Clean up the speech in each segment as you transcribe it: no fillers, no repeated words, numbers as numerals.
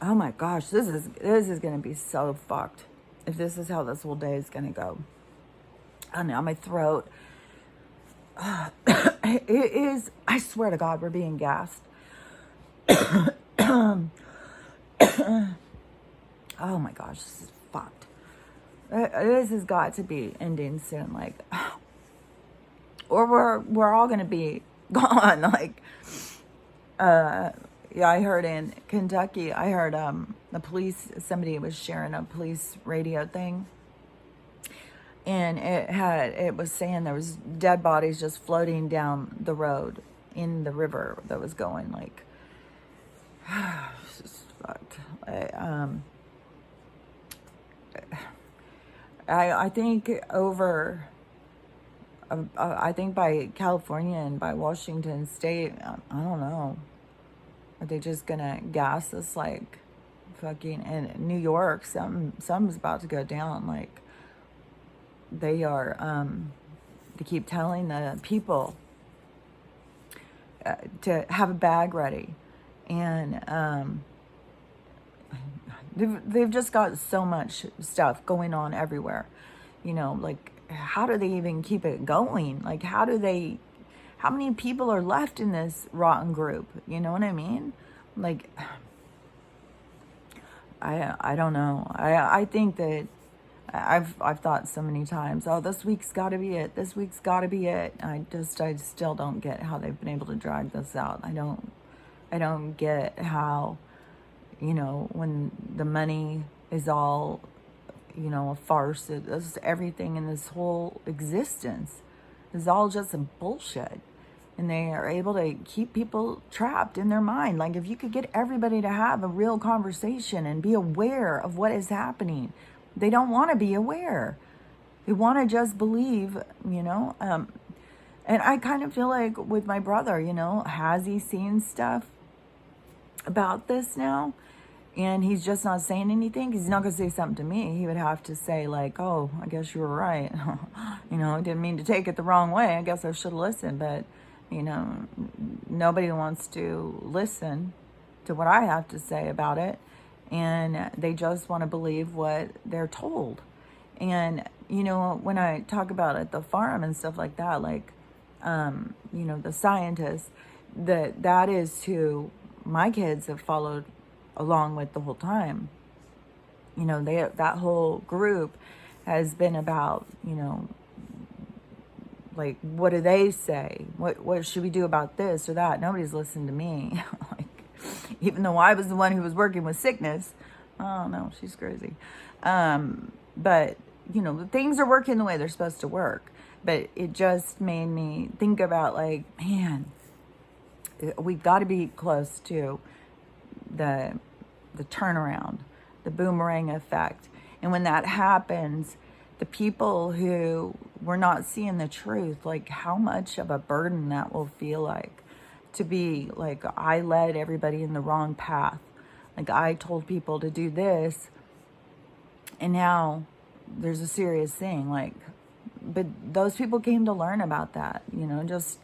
Oh my gosh, this is gonna be so fucked if this is how this whole day is gonna go. I know my throat. It is. I swear to God, we're being gassed. Oh my gosh, this is fucked. This has got to be ending soon, like, or we're all gonna be gone. Like, yeah, I heard in Kentucky, I heard the police. Somebody was sharing a police radio thing, and it was saying there was dead bodies just floating down the road in the river that was going like. It's just fucked. I think over. I think by California and by Washington State, I don't know. Are they just gonna gas us like fucking? In New York, something's about to go down. Like they are. They keep telling the people to have a bag ready, and they've just got so much stuff going on everywhere. Like, how do they even keep it going? Like, how many people are left in this rotten group? You know what I mean? Like, I don't know. I think that I've thought so many times, oh, this week's got to be it. This week's got to be it. I still don't get how they've been able to drag this out. I don't get how, when the money is all, a farce. Everything in this whole existence is all just a bullshit. And they are able to keep people trapped in their mind. Like, if you could get everybody to have a real conversation and be aware of what is happening, they don't want to be aware. They want to just believe, And I kind of feel like with my brother, has he seen stuff about this now? And he's just not saying anything. He's not going to say something to me. He would have to say, like, oh, I guess you were right. I didn't mean to take it the wrong way. I guess I should have listened. But, nobody wants to listen to what I have to say about it. And they just want to believe what they're told. And, when I talk about at the farm and stuff like that, like, the scientists, that is who my kids have followed along with the whole time. That whole group has been about, like, what do they say? What should we do about this or that? Nobody's listened to me. Like, even though I was the one who was working with sickness. Oh no, she's crazy. But things are working the way they're supposed to work. But it just made me think about, like, man, we've got to be close to the turnaround, the boomerang effect. And when that happens, the people who were not seeing the truth, like, how much of a burden that will feel like, to be like, I led everybody in the wrong path. Like, I told people to do this, and now there's a serious thing. Like, but those people came to learn about that, just,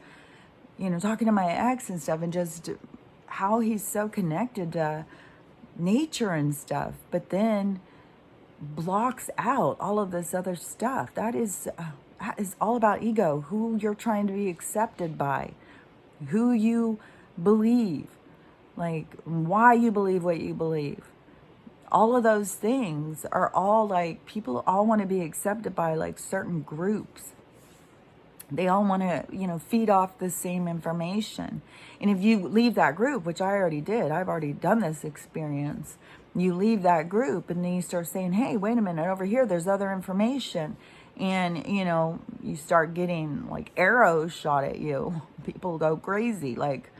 talking to my ex and stuff, and just how he's so connected to nature and stuff, but then blocks out all of this other stuff. That is all about ego, who you're trying to be accepted by, who you believe, like, why you believe what you believe. All of those things are all, like, people all want to be accepted by, like, certain groups. They all want to, feed off the same information. And if you leave that group, which I already did, I've already done this experience, you leave that group and then you start saying, hey, wait a minute, over here, there's other information. And, you start getting, like, arrows shot at you. People go crazy. Like,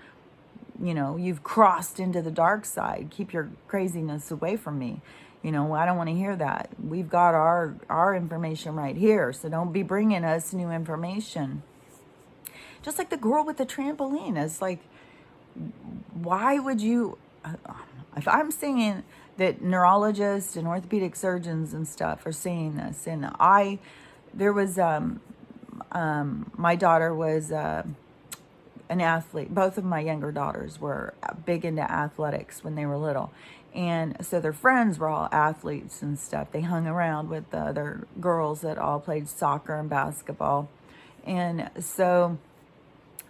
you've crossed into the dark side. Keep your craziness away from me. I don't want to hear that. We've got our information right here. So don't be bringing us new information. Just like the girl with the trampoline. It's like, why would you... If I'm saying that neurologists and orthopedic surgeons and stuff are saying this, and my daughter was an athlete. Both of my younger daughters were big into athletics when they were little. And so their friends were all athletes and stuff. They hung around with the other girls that all played soccer and basketball. And so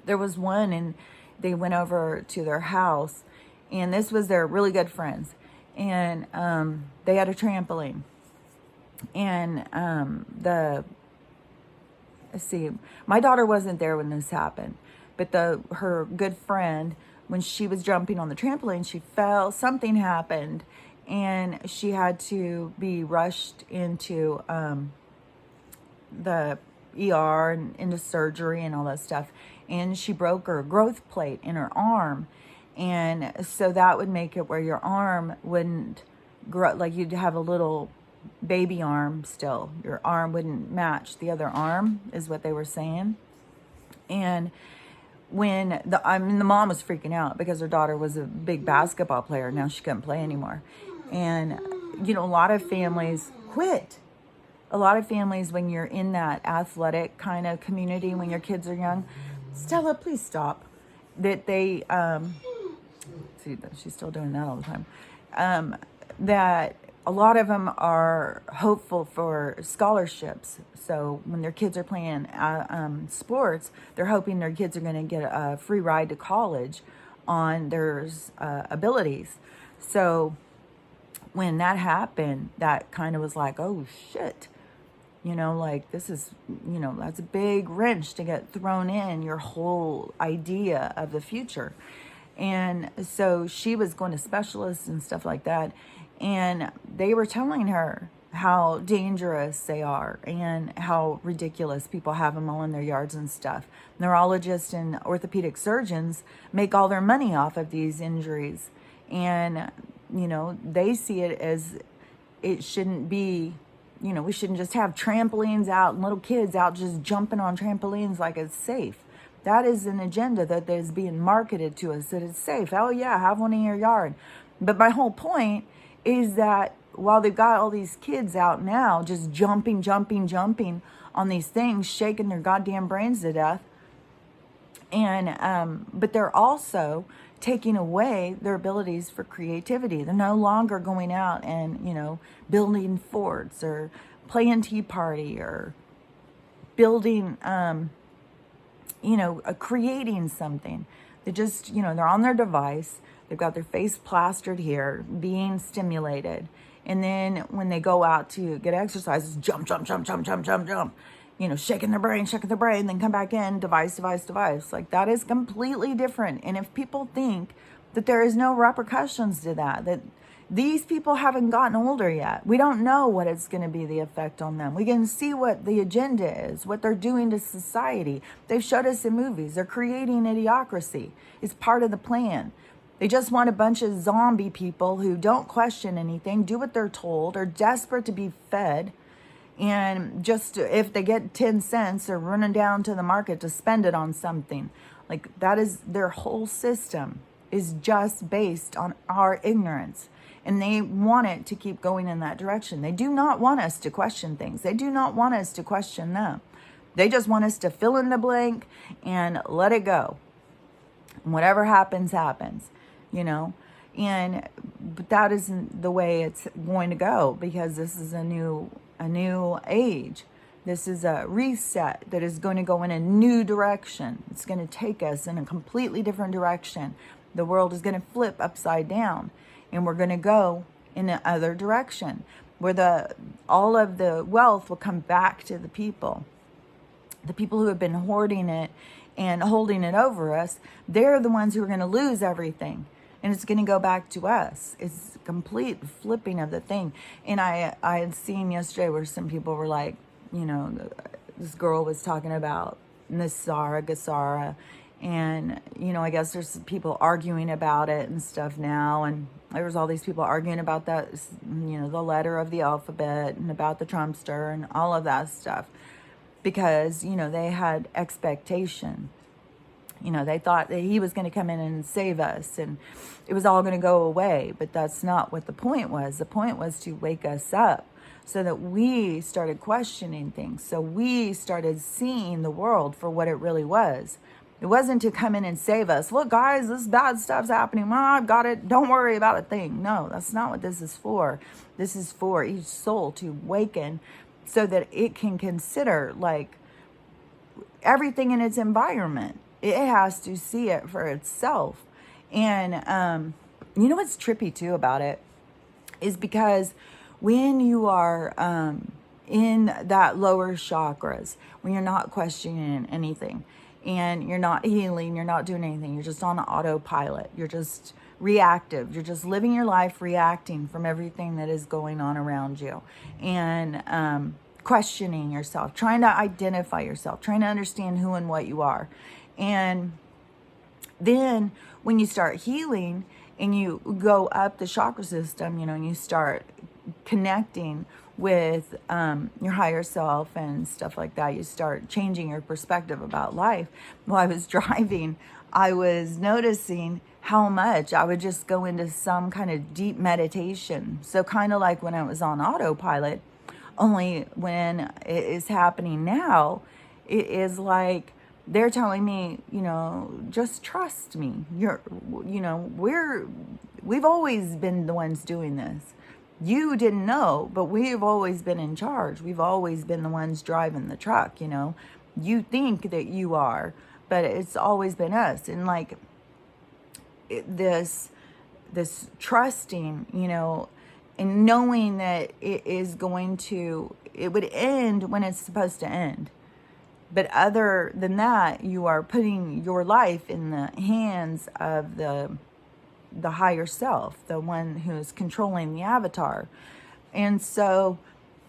there was one, and they went over to their house, and this was their really good friends. And they had a trampoline. And let's see, my daughter wasn't there when this happened, but her good friend, when she was jumping on the trampoline, she fell, something happened, and she had to be rushed into the ER and into surgery and all that stuff. And she broke her growth plate in her arm. And so that would make it where your arm wouldn't grow, like you'd have a little baby arm still. Your arm wouldn't match the other arm, is what they were saying. And when the mom was freaking out because her daughter was a big basketball player. Now she couldn't play anymore. And, you know, a lot of families quit. A lot of families, when you're in that athletic kind of community, when your kids are young, Stella, please stop. That they, see, she's still doing that all the time. That a lot of them are hopeful for scholarships. So when their kids are playing sports, they're hoping their kids are going to get a free ride to college on their abilities. So when that happened, that kind of was like, oh shit, you know, like this is, you know, that's a big wrench to get thrown in your whole idea of the future. And so she was going to specialists and stuff like that. And they were telling her how dangerous they are and how ridiculous people have them all in their yards and stuff. Neurologists and orthopedic surgeons make all their money off of these injuries. And, you know, they see it as it shouldn't be, you know, we shouldn't just have trampolines out and little kids out just jumping on trampolines like it's safe. That is an agenda that is being marketed to us, that it's safe. Oh yeah, have one in your yard. But my whole point is that while they've got all these kids out now just jumping on these things, shaking their goddamn brains to death, and but they're also taking away their abilities for creativity. They're no longer going out and, you know, building forts or playing Tea Party or building, you know, creating something. They just, you know, they're on their device. They've got their face plastered here, being stimulated. And then when they go out to get exercise, it's jump. You know, shaking their brain, then come back in, device. Like, that is completely different. And if people think that there is no repercussions to that these people haven't gotten older yet, we don't know what it's going to be the effect on them. We can see what the agenda is, what they're doing to society. They've showed us in movies. They're creating idiocracy. It's part of the plan. They just want a bunch of zombie people who don't question anything, do what they're told, are desperate to be fed, and just if they get 10 cents, they're running down to the market to spend it on something. Like, that is their whole system, is just based on our ignorance. And they want it to keep going in that direction. They do not want us to question things. They do not want us to question them. They just want us to fill in the blank and let it go. And whatever happens, happens, you know. But that isn't the way it's going to go, because this is a new age. This is a reset that is going to go in a new direction. It's going to take us in a completely different direction. The world is going to flip upside down, and we're going to go in the other direction, where all of the wealth will come back to the people. The people who have been hoarding it and holding it over us, they're the ones who are going to lose everything. And it's going to go back to us. It's complete flipping of the thing. And I had seen yesterday where some people were like, you know, this girl was talking about Gasara. And, you know, I guess there's people arguing about it and stuff now. And there was all these people arguing about that, you know, the letter of the alphabet and about the Trumpster and all of that stuff. Because, you know, they had expectation. You know, they thought that he was going to come in and save us and it was all going to go away. But that's not what the point was. The point was to wake us up so that we started questioning things. So we started seeing the world for what it really was. It wasn't to come in and save us. Look, guys, this bad stuff's happening. Well, I've got it. Don't worry about a thing. No, that's not what this is for. This is for each soul to awaken so that it can consider like everything in its environment. It has to see it for itself. And you know what's trippy too about it is because when you are in that lower chakras, when you're not questioning anything and you're not healing, you're not doing anything, you're just on autopilot, you're just reactive, you're just living your life reacting from everything that is going on around you, and questioning yourself, trying to identify yourself, trying to understand who and what you are. And then when you start healing and you go up the chakra system, you know, and you start connecting with your higher self and stuff like that, you start changing your perspective about life. While I was driving, I was noticing how much I would just go into some kind of deep meditation. So kind of like when I was on autopilot, only when it is happening now, it is like they're telling me, you know, just trust me. We've always been the ones doing this. You didn't know, but we've always been in charge. We've always been the ones driving the truck, you know. You think that you are, but it's always been us. And like this trusting, you know, and knowing that it would end when it's supposed to end. But other than that, you are putting your life in the hands of the higher self, the one who's controlling the avatar. And so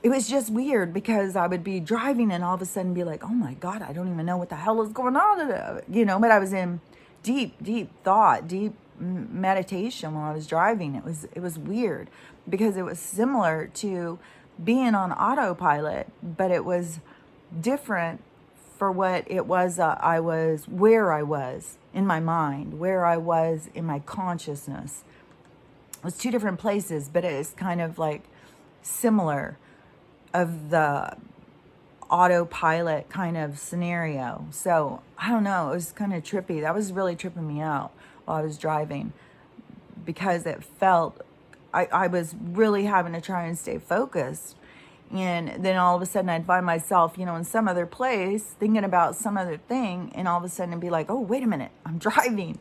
it was just weird because I would be driving and all of a sudden be like, oh my God, I don't even know what the hell is going on, you know. But I was in deep thought, deep meditation while I was driving. It was weird because it was similar to being on autopilot, but it was different for what it was. Where I was in my mind, where I was in my consciousness. It was two different places, but it is kind of like similar of the autopilot kind of scenario. So I don't know, it was kind of trippy. That was really tripping me out while I was driving because it felt I was really having to try and stay focused. And then all of a sudden I'd find myself, you know, in some other place thinking about some other thing. And all of a sudden I'd be like, oh, wait a minute, I'm driving.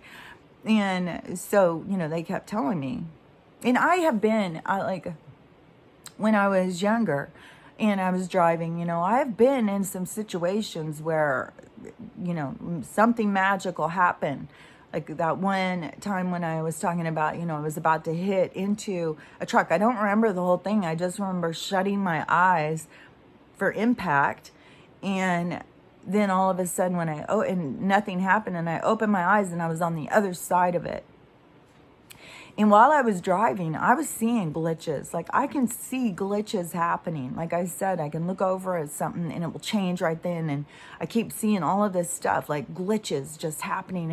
And so, you know, they kept telling me. And I have been, when I was younger and I was driving, you know, I've been in some situations where, you know, something magical happened. Like that one time when I was talking about, you know, I was about to hit into a truck. I don't remember the whole thing. I just remember shutting my eyes for impact. And then all of a sudden and nothing happened. And I opened my eyes and I was on the other side of it. And while I was driving, I was seeing glitches. Like I can see glitches happening. Like I said, I can look over at something and it will change right then. And I keep seeing all of this stuff, like glitches just happening.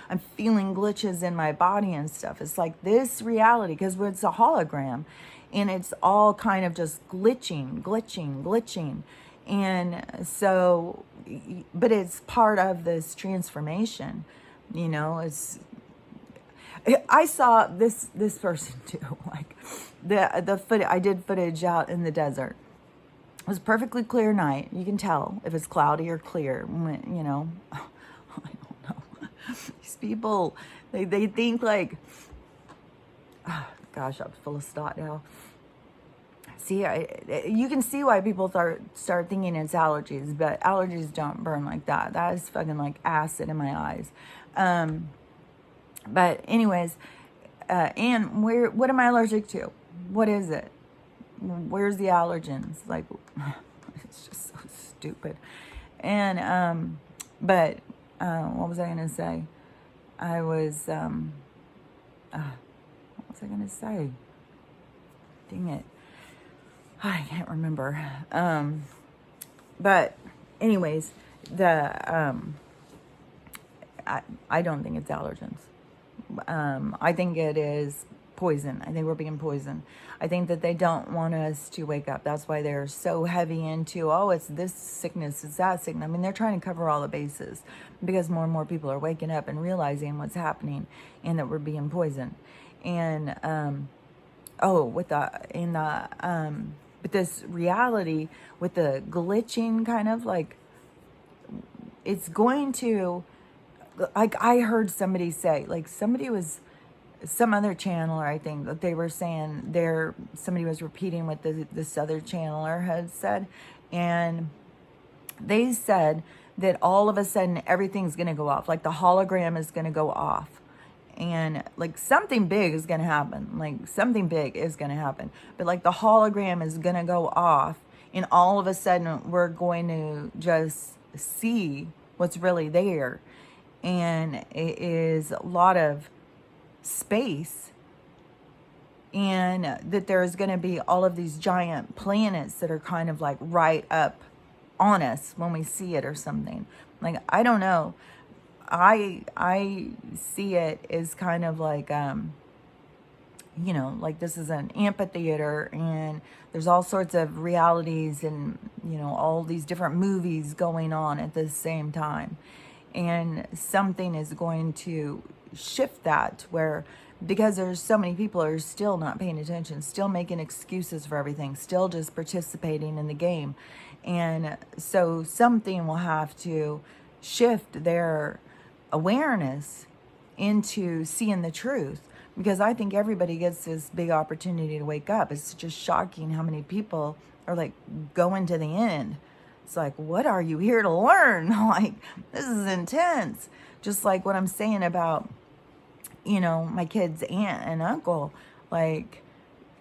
I'm feeling glitches in my body and stuff. It's like this reality, because it's a hologram and it's all kind of just glitching. And so, but it's part of this transformation, you know. I saw this person too, like the footage. I did footage out in the desert. It was a perfectly clear night. You can tell if it's cloudy or clear. You know, I don't know. These people, they think like, oh, gosh, I'm full of snot now. See, you can see why people start thinking it's allergies, but allergies don't burn like that. That is fucking like acid in my eyes. But anyways, and what am I allergic to? What is it? Where's the allergens? Like, it's just so stupid. And, but, what was I going to say? What was I going to say? Dang it. I can't remember. But anyways, I don't think it's allergens. I think it is poison. I think we're being poisoned. I think that they don't want us to wake up. That's why they're so heavy into, oh, it's this sickness, it's that sickness. I mean, they're trying to cover all the bases because more and more people are waking up and realizing what's happening and that we're being poisoned. And but this reality with the glitching kind of like, it's going to, like I heard somebody say, like somebody was, some other channeler, I think, that they were saying somebody was repeating what this other channeler had said. And they said that all of a sudden everything's going to go off. Like the hologram is going to go off. And like something big is going to happen. Like something big is going to happen. But like the hologram is going to go off. And all of a sudden we're going to just see what's really there. And it is a lot of space, and that there's going to be all of these giant planets that are kind of like right up on us when we see it or something. Like, I don't know. I see it as kind of like, like this is an amphitheater and there's all sorts of realities and, all these different movies going on at the same time. And something is going to shift that where, because there's so many people who are still not paying attention, still making excuses for everything, still just participating in the game. And so something will have to shift their awareness into seeing the truth, because I think everybody gets this big opportunity to wake up. It's just shocking how many people are like going to the end. It's like, what are you here to learn? Like, this is intense. Just like what I'm saying about, my kid's aunt and uncle, like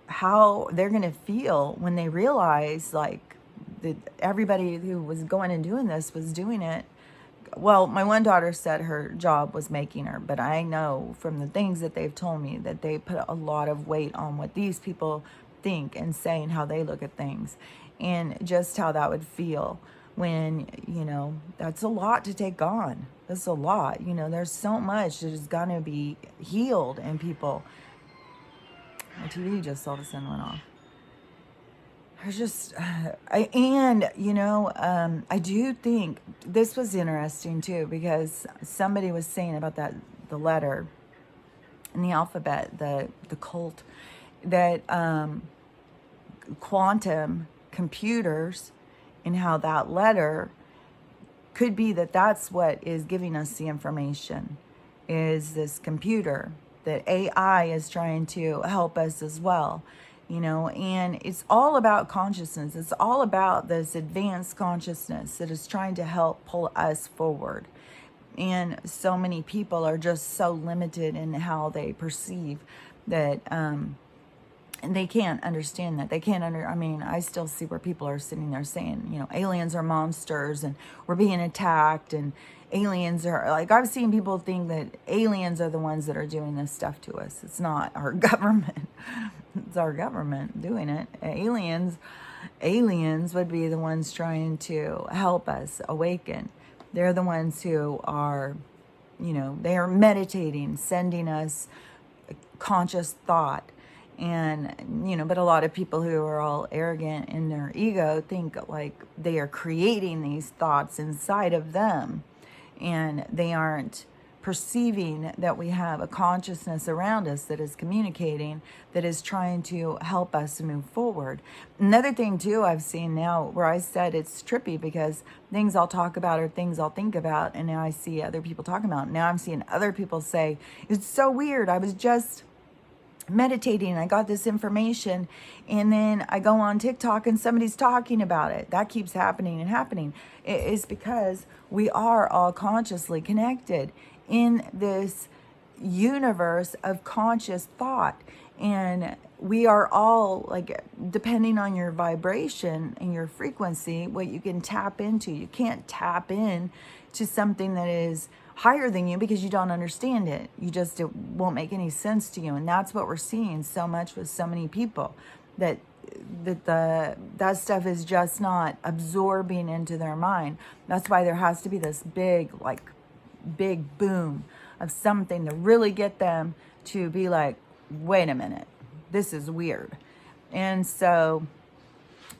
how they're going to feel when they realize like that everybody who was going and doing this was doing it. Well, my one daughter said her job was making her, but I know from the things that they've told me that they put a lot of weight on what these people think and say and how they look at things, and just how that would feel when, that's a lot to take on. That's a lot. There's so much that is going to be healed in people. My TV just all of a sudden went off. There's just, I do think this was interesting too, because somebody was saying about the letter in the alphabet, the cult, that quantum computers, and how that letter could be that's what is giving us the information, is this computer, that AI is trying to help us as well. And it's all about consciousness. It's all about this advanced consciousness that is trying to help pull us forward. And so many people are just so limited in how they perceive that, and they can't understand that. They can't I still see where people are sitting there saying, aliens are monsters and we're being attacked, and aliens are, like, I've seen people think that aliens are the ones that are doing this stuff to us. It's not our government. It's our government doing it. Aliens would be the ones trying to help us awaken. They're the ones who are, they are meditating, sending us conscious thought. And, but a lot of people who are all arrogant in their ego think like they are creating these thoughts inside of them. And they aren't perceiving that we have a consciousness around us that is communicating, that is trying to help us move forward. Another thing too I've seen now, where I said it's trippy because things I'll talk about are things I'll think about, and now I see other people talking about it. Now I'm seeing other people say, it's so weird, I was just meditating, I got this information, and then I go on TikTok and somebody's talking about it. That keeps happening and happening. It is because we are all consciously connected in this universe of conscious thought, and we are all, like, depending on your vibration and your frequency, what you can tap into. You can't tap in to something that is higher than you because you don't understand it. It won't make any sense to you. And that's what we're seeing so much with so many people, that stuff is just not absorbing into their mind. That's why there has to be this big boom of something to really get them to be like, wait a minute, this is weird. And so,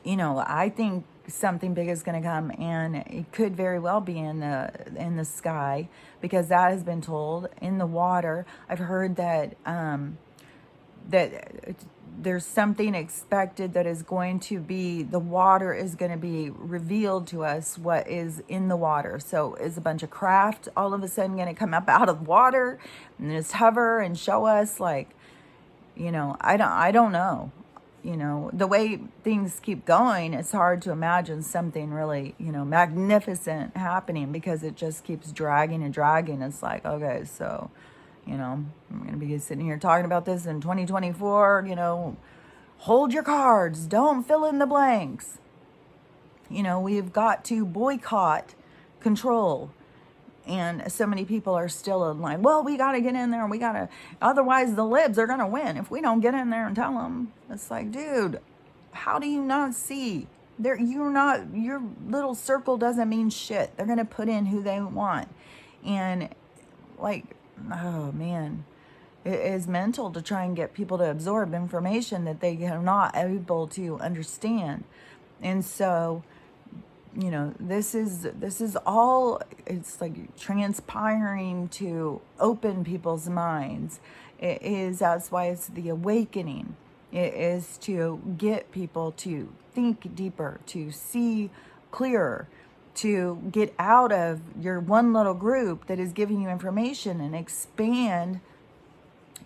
I think something big is going to come, and it could very well be in the sky, because that has been told. In the water, I've heard that that there's something expected that is going to be, the water is going to be revealed to us what is in the water. So is a bunch of craft all of a sudden going to come up out of water and just hover and show us, like, I don't know. The way things keep going, it's hard to imagine something really, magnificent happening, because it just keeps dragging and dragging. It's like, okay, so, I'm going to be sitting here talking about this in 2024, hold your cards, don't fill in the blanks. We've got to boycott control. And so many people are still in line. Well, we got to get in there, and otherwise the libs are going to win if we don't get in there and tell them. It's like, dude, how do you not see? Your little circle doesn't mean shit. They're going to put in who they want. And, like, oh man, it is mental to try and get people to absorb information that they are not able to understand. And so, this is all, it's like transpiring to open people's minds. That's why it's the awakening. It is to get people to think deeper, to see clearer, to get out of your one little group that is giving you information and expand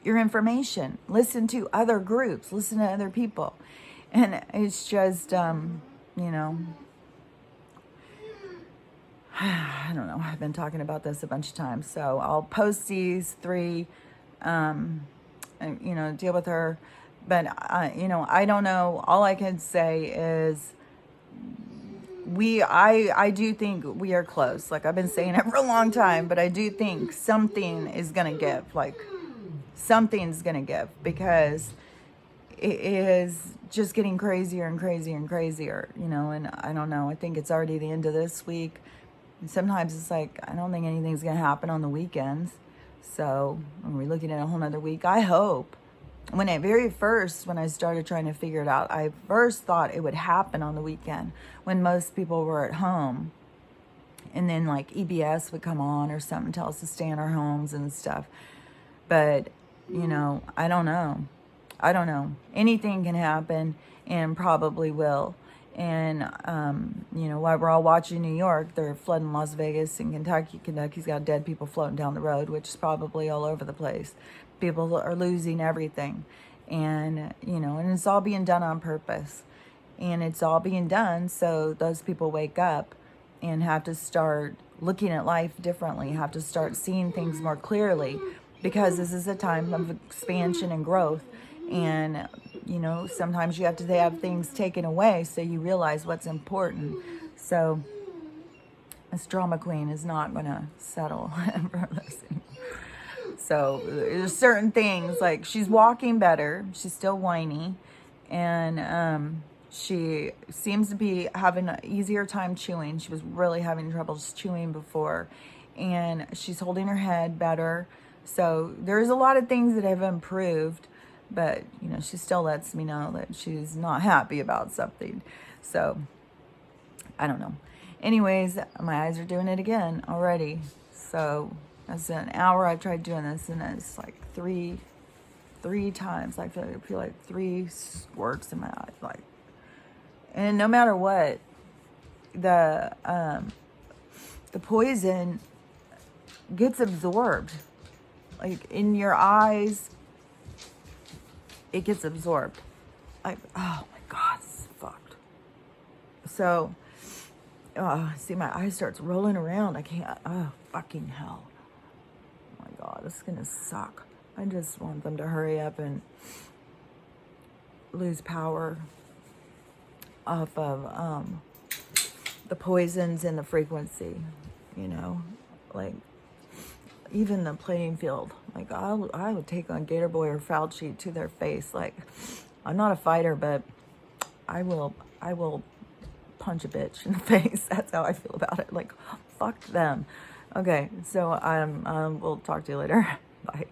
your information. Listen to other groups, listen to other people. And it's just, I don't know. I've been talking about this a bunch of times. So I'll post these 3, and, deal with her. But, I don't know. All I can say is I do think we are close. Like, I've been saying it for a long time, but I do think something is going to give. Like, something's going to give, because it is just getting crazier and crazier and crazier, and I don't know. I think it's already the end of this week. And sometimes it's like, I don't think anything's going to happen on the weekends. So when we're looking at a whole nother week, I hope. When I started trying to figure it out, I first thought it would happen on the weekend when most people were at home. And then like EBS would come on or something, tell us to stay in our homes and stuff. But, I don't know. Anything can happen, and probably will. And, while we're all watching New York, they're flooding Las Vegas and Kentucky. Kentucky's got dead people floating down the road, which is probably all over the place. People are losing everything. And, and it's all being done on purpose. And it's all being done so those people wake up and have to start looking at life differently, have to start seeing things more clearly, because this is a time of expansion and growth. And, sometimes you have to have things taken away so you realize what's important. So this drama queen is not going to settle for this. So there's certain things, like she's walking better. She's still whiny. And she seems to be having an easier time chewing. She was really having trouble chewing before. And she's holding her head better. So there's a lot of things that have improved. But, she still lets me know that she's not happy about something. So, I don't know. Anyways, my eyes are doing it again already. So, that's an hour I've tried doing this, and it's like three times. I feel like 3 squirts in my eyes. Like, and no matter what, the poison gets absorbed. Like, in your eyes, it gets absorbed. Like, oh my God, it's fucked. So, see, my eye starts rolling around. I can't, fucking hell. Oh my God, this is gonna suck. I just want them to hurry up and lose power off of the poisons and the frequency, like, even the playing field. Like, I would take on Gator Boy or Fauci to their face. Like, I'm not a fighter, but I will punch a bitch in the face. That's how I feel about it. Like, fuck them. Okay, so we'll talk to you later. Bye.